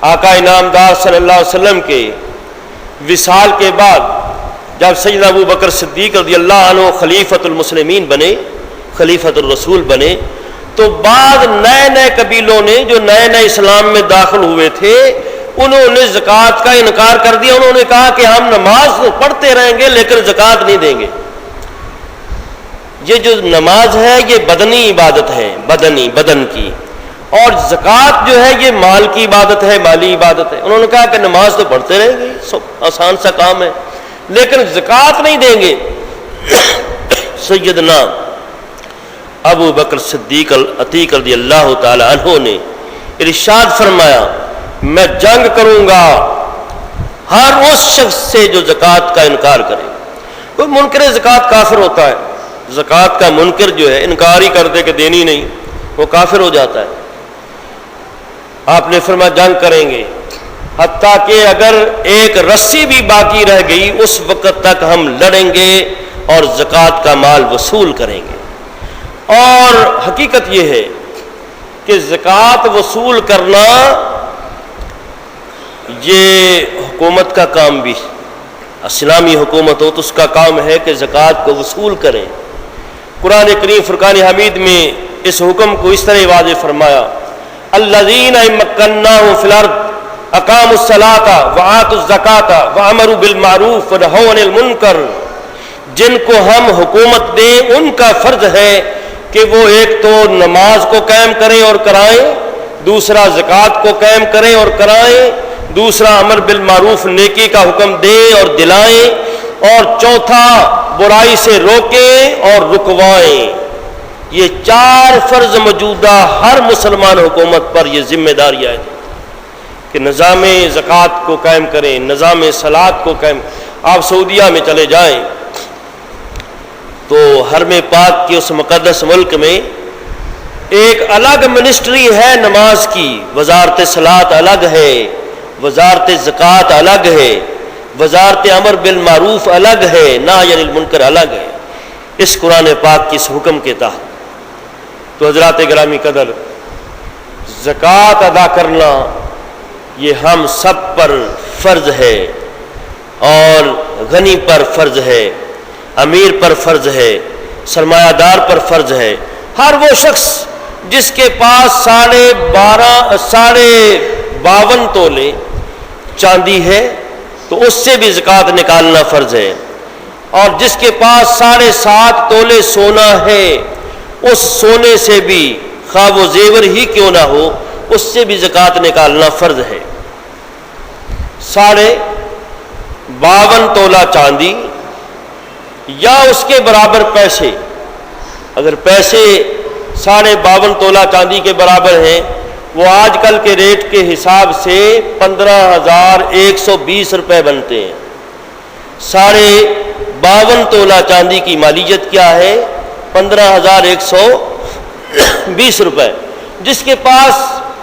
آقا انعامدار صلی اللہ علیہ وسلم کے وصال کے بعد جب سیدنا ابو بکر صدیق رضی اللہ عنہ خلیفۃ المسلمین بنے، خلیفۃ الرسول بنے، تو بعض نئے قبیلوں نے جو نئے اسلام میں داخل ہوئے تھے انہوں نے زکوٰۃ کا انکار کر دیا۔ انہوں نے کہا کہ ہم نماز پڑھتے رہیں گے لیکن زکوٰۃ نہیں دیں گے۔ یہ جو نماز ہے یہ بدنی عبادت ہے، بدن کی، اور زکوٰۃ جو ہے یہ مال کی عبادت ہے، مالی عبادت ہے۔ انہوں نے کہا کہ نماز تو پڑھتے رہیں گے، آسان سا کام ہے، لیکن زکوٰۃ نہیں دیں گے۔ سیدنا ابو بکر صدیق العتیق رضی اللہ تعالی عنہ نے ارشاد فرمایا میں جنگ کروں گا ہر اس شخص سے جو زکوٰۃ کا انکار کرے۔ کوئی منکر زکوٰۃ کافر ہوتا ہے، زکوٰۃ کا منکر جو ہے انکار ہی کر دے کہ دینی نہیں، وہ کافر ہو جاتا ہے۔ آپ نے فرمایا جنگ کریں گے، حتیٰ کہ اگر ایک رسی بھی باقی رہ گئی اس وقت تک ہم لڑیں گے اور زکوٰۃ کا مال وصول کریں گے۔ اور حقیقت یہ ہے کہ زکوٰۃ وصول کرنا یہ حکومت کا کام بھی، اسلامی حکومت ہو تو اس کا کام ہے کہ زکوٰۃ کو وصول کریں۔ قرآن کریم فرقان حمید میں اس حکم کو اس طرح واضح فرمایا الذین مکناہم فی الارض اقاموا الصلاۃ وآتوا الزکاۃ وامروا بالمعروف ونہوا عن المنکر، جن کو ہم حکومت دیں ان کا فرض ہے کہ وہ ایک تو نماز کو قائم کریں اور کرائیں، دوسرا زکوٰۃ کو قائم کریں اور کرائیں، دوسرا امر بالمعروف نیکی کا حکم دیں اور دلائیں، اور چوتھا برائی سے روکیں اور رکوائیں۔ یہ چار فرض موجودہ ہر مسلمان حکومت پر یہ ذمہ داریاں ہیں کہ نظام زکوٰۃ کو قائم کریں، نظام صلاۃ کو قائم۔ آپ سعودیہ میں چلے جائیں تو حرم پاک کے اس مقدس ملک میں ایک الگ منسٹری ہے نماز کی، وزارت صلاۃ الگ ہے، وزارت زکوٰۃ الگ ہے، وزارت امر بالمعروف الگ ہے، نہی عن المنکر الگ ہے، اس قرآن پاک کے اس حکم کے تحت۔ تو حضرات گرامی قدر، زکوٰۃ ادا کرنا یہ ہم سب پر فرض ہے، اور غنی پر فرض ہے، امیر پر فرض ہے، سرمایہ دار پر فرض ہے۔ ہر وہ شخص جس کے پاس 52 تولے چاندی ہے تو اس سے بھی زکوٰۃ نکالنا فرض ہے، اور جس کے پاس 7.5 تولے سونا ہے اس سونے سے بھی خواہ وہ زیور ہی کیوں نہ ہو اس سے بھی زکوٰۃ نکالنا فرض ہے۔ 52 تولہ چاندی یا اس کے برابر پیسے، اگر پیسے 52 تولہ چاندی کے برابر ہیں، وہ آج کل کے ریٹ کے حساب سے 15,120 روپے بنتے ہیں۔ 52 تولہ چاندی کی مالیت کیا ہے؟ 15,120 روپے۔ جس کے پاس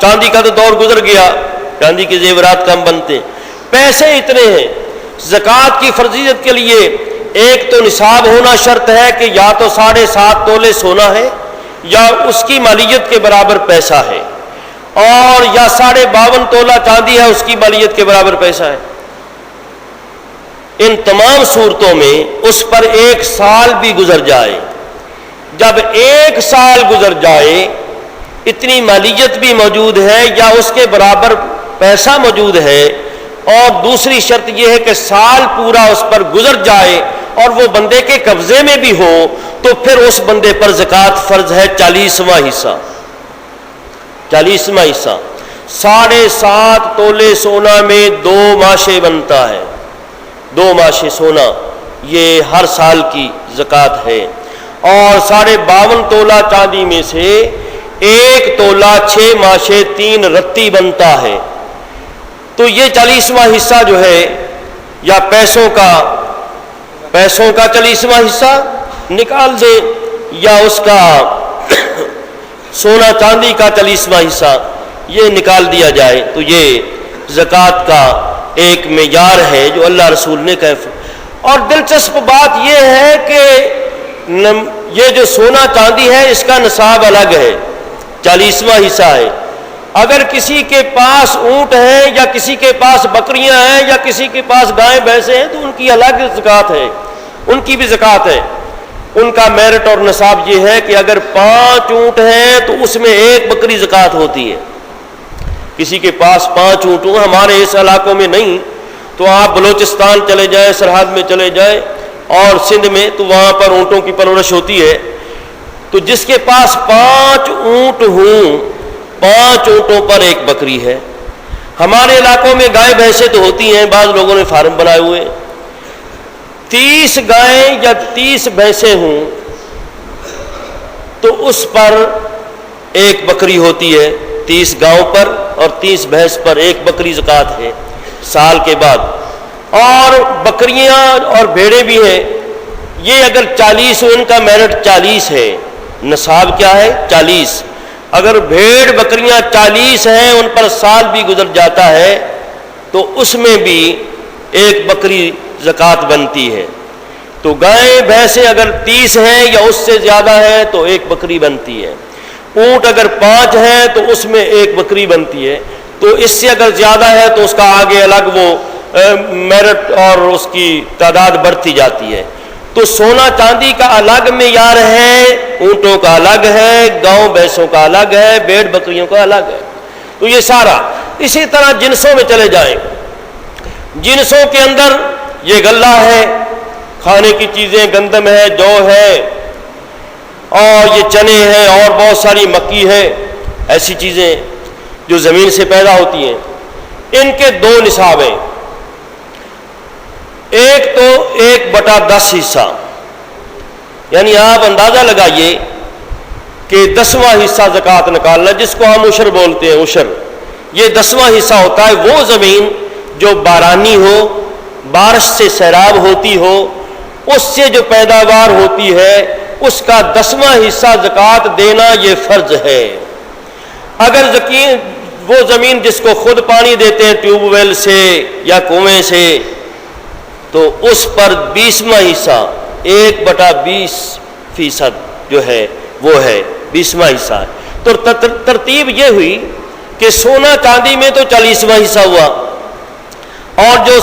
چاندی کا تو دور گزر گیا، چاندی کے زیورات کم بنتے ہیں، پیسے اتنے ہیں۔ زکوٰۃ کی فرضیت کے لیے ایک تو نصاب ہونا شرط ہے کہ یا تو 7.5 تولے سونا ہے یا اس کی مالیت کے برابر پیسہ ہے، اور یا 52 تولہ چاندی ہے اس کی مالیت کے برابر پیسہ ہے۔ ان تمام صورتوں میں اس پر 1 سال بھی گزر جائے، جب 1 سال گزر جائے اتنی مالیت بھی موجود ہے یا اس کے برابر پیسہ موجود ہے، اور دوسری شرط یہ ہے کہ سال پورا اس پر گزر جائے اور وہ بندے کے قبضے میں بھی ہو، تو پھر اس بندے پر زکوٰۃ فرض ہے 40واں حصہ۔ 40واں حصہ 7.5 تولے سونا میں 2 ماشے بنتا ہے، 2 ماشے سونا، یہ ہر سال کی زکوٰۃ ہے۔ اور 52 تولہ چاندی میں سے 1 تولہ 6 ماشے 3 رتی بنتا ہے، تو یہ 40واں حصہ جو ہے یا پیسوں کا 40واں حصہ نکال دے، یا اس کا سونا چاندی کا 40واں حصہ یہ نکال دیا جائے، تو یہ زکوٰۃ کا ایک معیار ہے جو اللہ رسول نے کہا۔ اور دلچسپ بات یہ ہے کہ یہ جو سونا چاندی ہے اس کا نصاب الگ ہے، 40واں حصہ ہے، اگر کسی کے پاس اونٹ ہیں یا کسی کے پاس بکریاں ہیں یا کسی کے پاس گائے بھینسیں ہیں تو ان کی الگ زکوٰۃ ہے، ان کی بھی زکوٰۃ ہے۔ ان کا میرٹ اور نصاب یہ ہے کہ اگر 5 اونٹ ہیں تو اس میں 1 بکری زکوٰۃ ہوتی ہے۔ کسی کے پاس 5 اونٹ ہوں، ہمارے اس علاقوں میں نہیں، تو آپ بلوچستان چلے جائیں، سرحد میں چلے جائیں اور سندھ میں، تو وہاں پر اونٹوں کی پرورش ہوتی ہے۔ تو جس کے پاس 5 اونٹ ہوں، 5 اونٹوں پر 1 بکری ہے۔ ہمارے علاقوں میں گائے بھینسیں تو ہوتی ہیں، بعض لوگوں نے فارم بنائے ہوئے، 30 گائیں یا 30 بھینسیں ہوں تو اس پر 1 بکری ہوتی ہے، 30 گاؤں پر اور 30 بھینس پر 1 بکری زکوٰۃ ہے سال کے بعد۔ اور بکریاں اور بھیڑیں بھی ہیں، یہ اگر 40 ہو، ان کا میرٹ 40 ہے، نصاب کیا ہے 40۔ اگر بھیڑ بکریاں 40 ہیں، ان پر سال بھی گزر جاتا ہے تو اس میں بھی 1 بکری زکوٰۃ بنتی ہے۔ تو گائیں بھینسیں اگر 30 ہیں یا اس سے زیادہ ہیں تو 1 بکری بنتی ہے۔ اونٹ اگر 5 ہیں تو اس میں 1 بکری بنتی ہے۔ تو اس سے اگر زیادہ ہے تو اس کا آگے الگ وہ میرٹ اور اس کی تعداد بڑھتی جاتی ہے۔ تو سونا چاندی کا الگ معیار ہے، اونٹوں کا الگ ہے، گاؤں بھینسوں کا الگ ہے، بھیڑ بکریوں کا الگ ہے۔ تو یہ سارا اسی طرح جنسوں میں چلے جائیں، جنسوں کے اندر یہ غلہ ہے، کھانے کی چیزیں، گندم ہے، جو ہے، اور یہ چنے ہیں اور بہت ساری مکی ہے، ایسی چیزیں جو زمین سے پیدا ہوتی ہیں۔ ان کے 2 نصاب ہیں، ایک تو 1/10 حصہ، یعنی آپ اندازہ لگائیے کہ 10واں حصہ زکوٰۃ نکالنا، جس کو ہم عشر بولتے ہیں، عشر، یہ 10واں حصہ ہوتا ہے۔ وہ زمین جو بارانی ہو، بارش سے سیراب ہوتی ہو، اس سے جو پیداوار ہوتی ہے اس کا 10واں حصہ زکوٰۃ دینا یہ فرض ہے۔ اگر وہ زمین جس کو خود پانی دیتے ہیں ٹیوب ویل سے یا کنویں سے، تو اس پر 20واں حصہ 1/20% جو ہے وہ ہے 20واں حصہ ہے۔ تو ترتیب یہ ہوئی کہ سونا چاندی میں تو 40واں حصہ ہوا، اور جو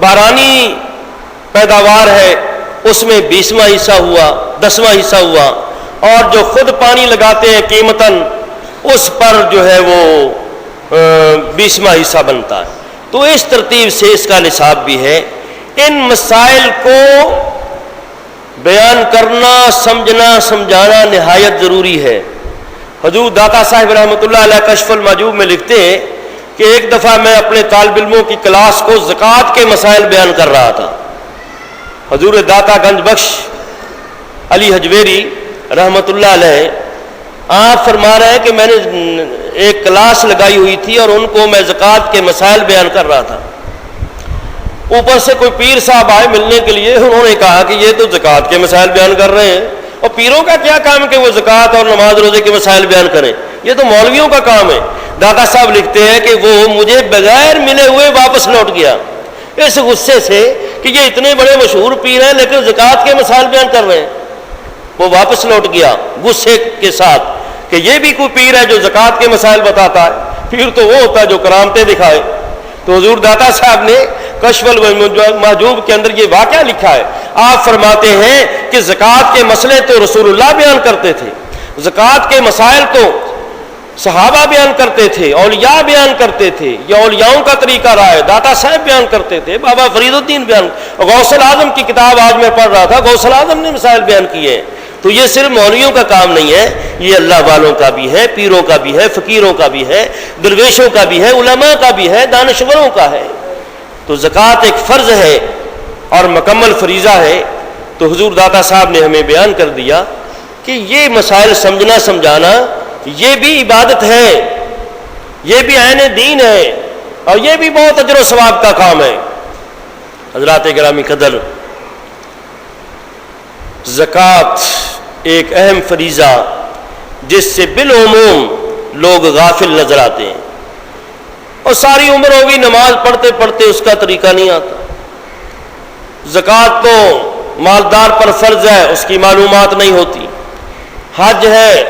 بارانی پیداوار ہے اس میں 20واں حصہ ہوا، 10واں حصہ ہوا، اور جو خود پانی لگاتے ہیں قیمتاً اس پر جو ہے وہ 20واں حصہ بنتا ہے۔ تو اس ترتیب سے اس کا نصاب بھی ہے۔ ان مسائل کو بیان کرنا، سمجھنا، سمجھانا نہایت ضروری ہے۔ حضور داتا صاحب رحمۃ اللہ علیہ کشف المحجوب میں لکھتے ہیں کہ ایک دفعہ میں اپنے طالب علموں کی کلاس کو زکوٰۃ کے مسائل بیان کر رہا تھا۔ حضور داتا گنج بخش علی حجویری رحمۃ اللہ علیہ آپ فرما رہے ہیں کہ میں نے ایک کلاس لگائی ہوئی تھی اور ان کو میں زکوٰۃ کے مسائل بیان کر رہا تھا۔ اوپر سے کوئی پیر صاحب آئے ملنے کے لیے، انہوں نے کہا کہ یہ تو زکوٰۃ کے مسائل بیان کر رہے ہیں، اور پیروں کا کیا کام کہ وہ زکوٰۃ اور نماز روزے کے مسائل بیان کریں، یہ تو مولویوں کا کام ہے۔ داتا صاحب لکھتے ہیں کہ وہ مجھے بغیر ملے ہوئے واپس لوٹ گیا اس غصے سے کہ یہ اتنے بڑے مشہور پیر ہیں لیکن زکوٰۃ کے مسائل بیان کر رہے ہیں۔ وہ واپس لوٹ گیا غصے کے ساتھ کہ یہ بھی کوئی پیر ہے جو زکوٰۃ کے مسائل بتاتا ہے؟ پیر تو وہ ہوتا ہے جو کرامتیں دکھائے۔ تو حضور داتا صاحب نے کشف المحجوب کے اندر یہ واقعہ لکھا ہے۔ آپ فرماتے ہیں کہ زکوٰۃ کے مسئلے تو رسول اللہ بیان کرتے تھے، زکوٰۃ کے مسائل تو صحابہ بیان کرتے تھے، اولیاء بیان کرتے تھے، یہ اولیاؤں کا طریقہ رہا ہے، داتا صاحب بیان کرتے تھے، بابا فرید الدین بیان، غوث الاعظم کی کتاب آج میں پڑھ رہا تھا، غوث الاعظم نے مسائل بیان کیے ہیں۔ تو یہ صرف مولویوں کا کام نہیں ہے، یہ اللہ والوں کا بھی ہے، پیروں کا بھی ہے، فقیروں کا بھی ہے، درویشوں کا بھی ہے، علماء کا بھی ہے، دانشوروں کا ہے۔ تو زکوٰۃ ایک فرض ہے اور مکمل فریضہ ہے۔ تو حضور داتا صاحب نے ہمیں بیان کر دیا کہ یہ مسائل سمجھنا سمجھانا یہ بھی عبادت ہے، یہ بھی عین دین ہے، اور یہ بھی بہت اجر و ثواب کا کام ہے۔ حضرات گرامی قدر، زکوٰۃ ایک اہم فریضہ جس سے بالعموم لوگ غافل نظر آتے ہیں، اور ساری عمر ہوگی نماز پڑھتے پڑھتے اس کا طریقہ نہیں آتا۔ زکوٰۃ تو مالدار پر فرض ہے، اس کی معلومات نہیں ہوتی۔ حج ہے